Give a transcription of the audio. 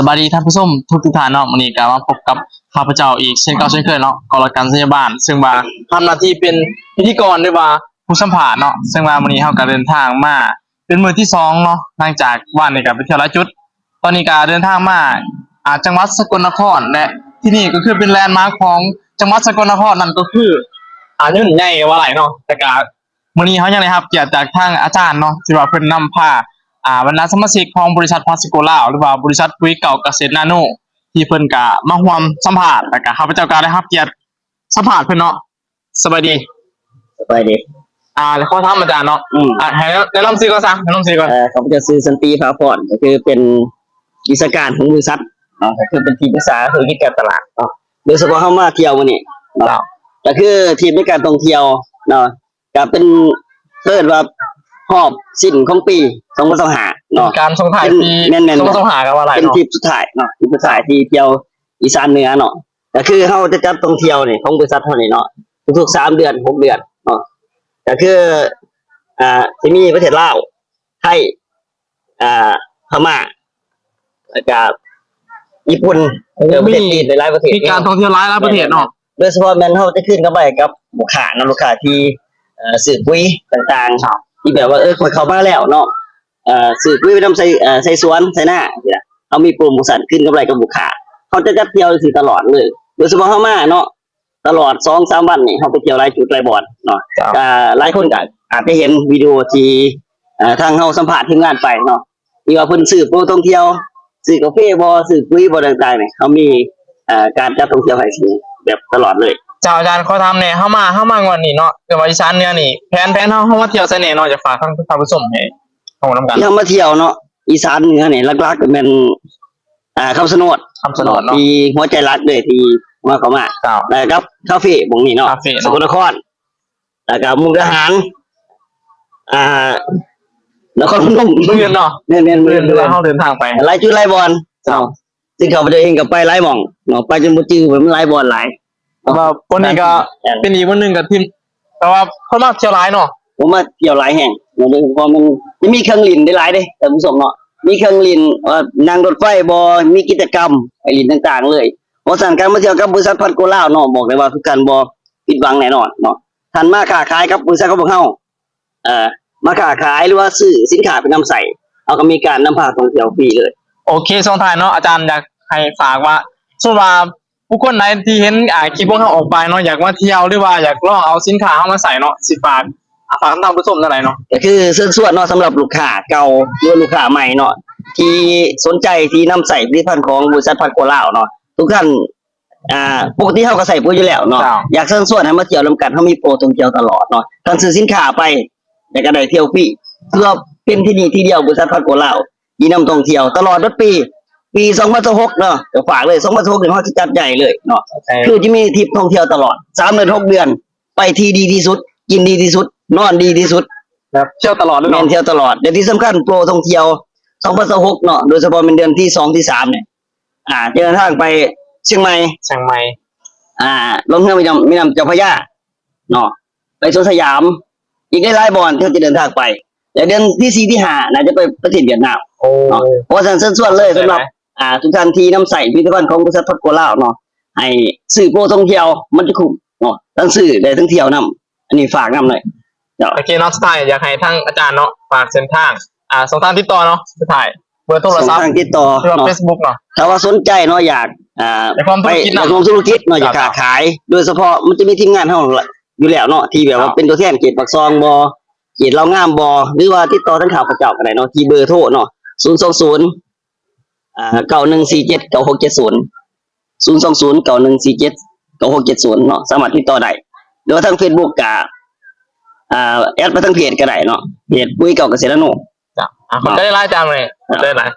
สวัสดีท่านผู้ชมทุกท่านเนาะวันนี้ก็มาพบกับข้าพเจ้าอีกเช่นเก่าเช่นเคยเนาะกรการสัญญาบาลซึ่งว่าทำหน้าที่เป็นพิธีกรด้วยว่าผู้สัมภาษณ์เนาะซึ่งว่าวันนี้เราก็เดินทางมาเป็นมื้อที่2เนาะหลังจากวันนี้ก็ไปเที่ยวหลายจุดตอนนี้ก็เดินทางมาจังหวัดสกลนครและที่นี่ก็คือเป็นแลนด์มาร์คของจังหวัดสกลนครนั่นก็คือยุ่นใหญ่ว่าหลายเนาะแต่ก็มื้อนี้เฮายังได้รับเกียรติจากทางอาจารย์เนาะที่ว่าเพิ่นนำพาบรรดาสมาชิกของบริษัทพาสโกลาวหรือว่าบริษัทปุ๋ยเก่าเกษตรนาโนที่เพิ่นก็มาร่วมสัมภาษณ์แล้วก็ข้าพเจ้าก็ได้รับเกียรติสัมภาษณ์เพิ่นเนาะสวัสดีแล้วขอถามอาจารย์เนาะให้แนะนำชื่อก่อนซะแนะนำชื่อก่อนข้าพเจ้าชื่อสันติภาพรก็คือเป็นวิศวการของบริษัทก็คือเป็นทีมปรึกษาธุรกิจการตลาดโดยเฉพาะเข้ามาเที่ยวมื้อนี้ก็คือทีมในการท่องเที่ยวเนาะก็เป็นเรียกว่าหอบสิ้นของปี2025เนาะการส่งท้ายปี2025ก็ว่าหลายเนาะเป็นทริปสุดท้ายเนาะทริปสุดท้ายที่เที่ยวอีสานเหนือเนาะก็คือเฮาจะจัดท่องเที่ยวนี่ของบริษัทเฮานี่เนาะทุกๆ3เดือน6เดือนเนาะก็คือสิมีประเทศลาวไทยพม่าแล้วก็ญี่ปุ่นประเทศจีนหลายประเทศมีการท่องเที่ยวหลายประเทศเนาะโดยเฉพาะแม่นเฮาจะขึ้นกับไปกับลูกค้าเนาะลูกค้าที่ซื้อปุ๋ยต่างๆที่แบบว่าคนเข้ามาแล้วเนาะซื้อปุ๋ยไปนำใส่สวนใส่หน้าเฮามีโปรโมชั่นขึ้นกับไปกับลูกค้าเฮาจะจัดเที่ยวสิตลอดเลยโดยเฉพาะเฮามาเนาะตลอด 2-3 วันนี่เฮาไปเที่ยวหลายจุดหลายบ่อนเนาะหลายคนก็อาจจะเห็นวิดีโอที่ทางเฮาสัมภาษณ์ทีมงานไปเนาะที่ว่าเพิ่นซื้อโปรท่องเที่ยวซื้อกาแฟบ่ซื้อปุ๋ยบ่ต่างๆนี่เฮามีการจัดท่องเที่ยวให้สิแบบตลอดเลยเจ้าอาจารย์ขอถามแหน่เฮามางอนนี้เนาะแต่ว่าอีสานเหนือนี่แผนเฮามาเที่ยวไสแหน่เนาะจะฝากทางท่านผู้ชมให้เฮานำกันเฮามาเที่ยวเนาะอีสานเหนือนี่หลักๆก็แม่นคำชะโนดเนาะที่หัวใจรักเลยที่มาเข้ามาแล้วก็คาเฟ่หม้องนี้เนาะสกลนครแล้วก็มุกดาหารนครพนมมื้อเนาะแม่นมื้อเฮาเดินทางไปหลายจุดหลายบ่อนซึ่งเขาไปเองก็ไปหลายหม่องเนาะไปจนบ่จื้อมันหลายบ่อนหลายว่าคนนี้ก็เป็นอีกวันนึงกับทีมแต่ว่าเพิ่นมาเที่ยวหลายเนาะผมมาเที่ยวหลายแห่งเนาะโดยเฉพาะมันมีเครื่องเล่นได้หลายเด้ท่านผู้ชมเนาะมีเครื่องเล่นนั่งรถไฟบ่มีกิจกรรมให้เล่นต่างๆเลยเพราะฉะนั้นการมาเที่ยวกับบริษัทพัดโกลาวเนาะบอกได้ว่าคือการบ่ผิดหวังแน่นอนเนาะท่านมาค้าขายกับบริษัทของพวกเฮามาค้าขายหรือว่าซื้อสินค้าไปนำใส่เอาก็มีการนำพาท่องเที่ยวฟรีเลยโอเคส่งท้ายเนาะอาจารย์อยากให้ฝากว่าสมมุติว่าผู้คนไหนที่เห็นคลิปพวกเราออกไปเนาะอยากมาเที่ยวหรือว่าอยากลองเอาสินค้าเฮามาใส่เนาะสิฝากท่านผู้ชมจังได๋เนาะก็คือเชิญชวนเนาะสำหรับลูกค้าเก่าหรือลูกค้าใหม่เนาะที่สนใจที่นำใส่ผลิตภัณฑ์ของบริษัทพัดโกลาวเนาะทุกท่านปกติเฮาก็ใส่ปุ๋ยอยู่แล้วเนาะอยากเชิญชวนให้มาเที่ยวนำกันเฮามีโปรท่องเที่ยวตลอดเนาะท่านซื้อสินค้าไปแล้วก็ได้เที่ยวฟรีเพื่อเป็นที่นี่ที่เดียวบริษัทพัดโกลาวที่นำท่องเที่ยวตลอดทั้งปี2016เนาะก็ฝากเลย2016นี่เฮาสิจัดใหญ่เลยเนาะคือจะมีทริปท่องเที่ยวตลอด3เดือน6เดือนไปที่ดีที่สุดกินดีที่สุดนอนดีที่สุดเที่ยวตลอดเลยเนาะเที่ยวตลอดแต่ที่สำคัญโปรท่องเที่ยว2016เนาะโดยเฉพาะเป็นเดือนที่2ที่3เนี่ยเดินทางไปเชียงใหม่ลงเรือแม่น้ำเจ้าพระยาเนาะไปสวนสยามอีกได้หลายบ่อนที่จะเดินทางไปแต่เดือนที่4ที่5น่าจะไปประเทศเวียดนามเนาะเพราะฉะนั้นเชิญชวนเลยสำหรับทุกท่านที่นำใส่ผลิตภัณฑ์ของบริษัทพัดโกลาวเนาะให้ซื้อโปรท่องเที่ยวมันจะคุ้มเนาะทั้งซื้อได้ทั้งเที่ยวนำอันนี้ฝากนำเลยโอเคเนาะสุดท้ายอยากให้ทั้งอาจารย์เนาะฝากเส้นทางช่องทางติดต่อเนาะสุดท้ายเบอร์โทรศัพท์ช่องทางติดต่อหรือว่า Facebook เนาะถ้าว่าสนใจเนาะอยากไปลงธุรกิจเนาะอยากค้าขายโดยเฉพาะมันจะมีทีมงานเฮาอยู่แล้วเนาะที่แบบว่าเป็นตัวแทนเขตปากซองบ่เขตลาวงามบ่หรือว่าติดต่อทางข่าวเขาเจ้าก็ได้เนาะที่เบอร์โทรเนาะ020 9147 9670 020 9147 9670เนาะสามารถติดต่อได้หรือว่าทาง Facebook ก็แอดมาทางเพจก็ได้เนาะเพจปุ๋ยเก่าเกษตรนาโนจ้ะขอบใจหลายจังเลยขอบใจหลาย